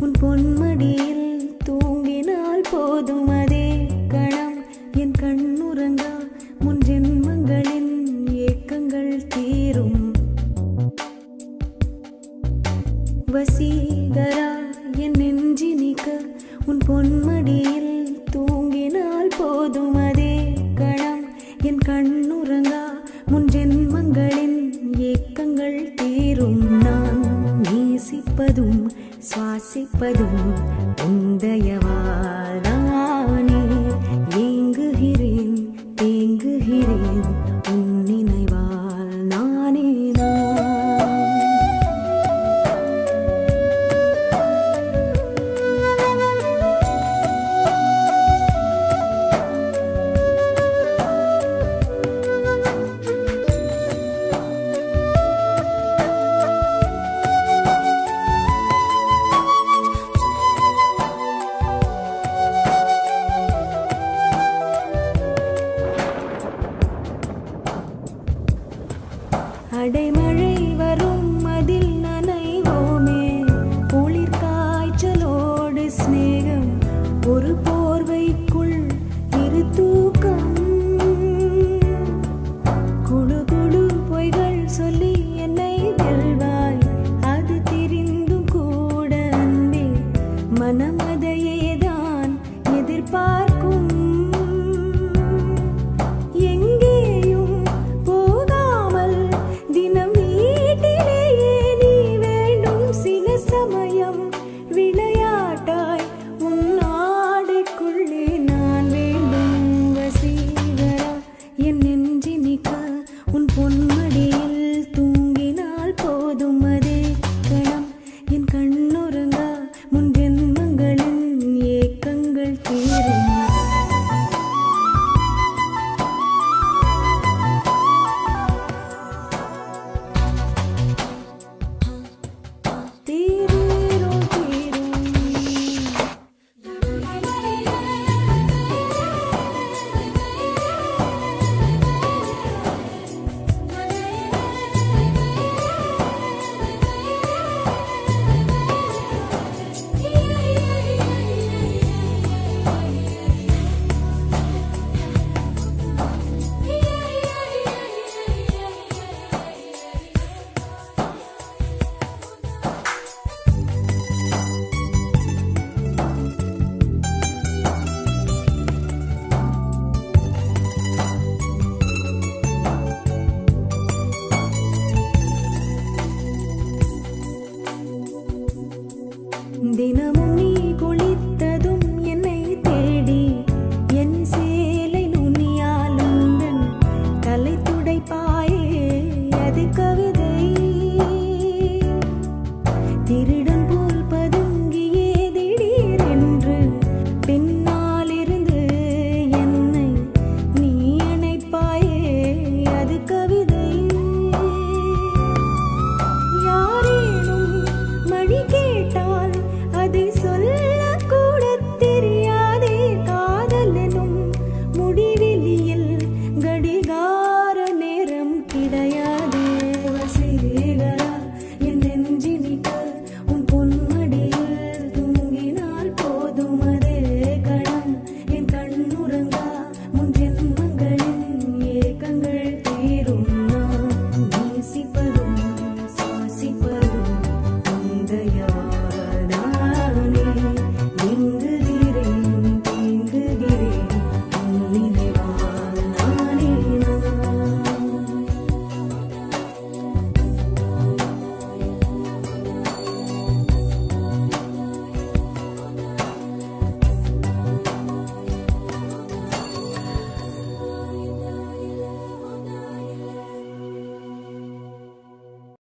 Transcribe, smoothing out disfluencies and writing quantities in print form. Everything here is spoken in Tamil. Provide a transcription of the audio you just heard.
உன் பொன்மடியில் தூங்கினால் போதும் அதே கணம் என் கண்ணுறங்கா முன் ஜென்மங்களின் ஏக்கங்கள் தீரும். வசீகரா என் நெஞ்சினிக்க உன் பொன்மடியில் தூங்கினால் போதும் அதே கணம் என் கண்ணுறங்கா முன் ஜென்மங்களின் ஏக்கங்கள் தீரும். நான் நேசிப்பதும் சுவாசிப்பதும் உந்தயவாதானே. ஏங்குகிறேன் தேங்குகிறேன் உன் நினைவால் நானே நான். அடைமழை வரும் அதில் நனைவோமே. குளிர் காய்ச்சலோடு சிநேகம் ஒரு போர்வைக்குள் இரு தூக்கம். குழு குழு பொய்கள் சொல்லி என்னை வெல்வாய். அது தெரிந்தும் கூட அன்பே மனம் அதையேதான் எதிர்பார்க்கும். உன் பொன்மடியில் தூங்கினால் போதும் அதே கணம் என் கண்ணுறங்கா முன் ஜென்மங்களின் ஏக்கங்கள் தீரும். தீரும் தீரும் தினம்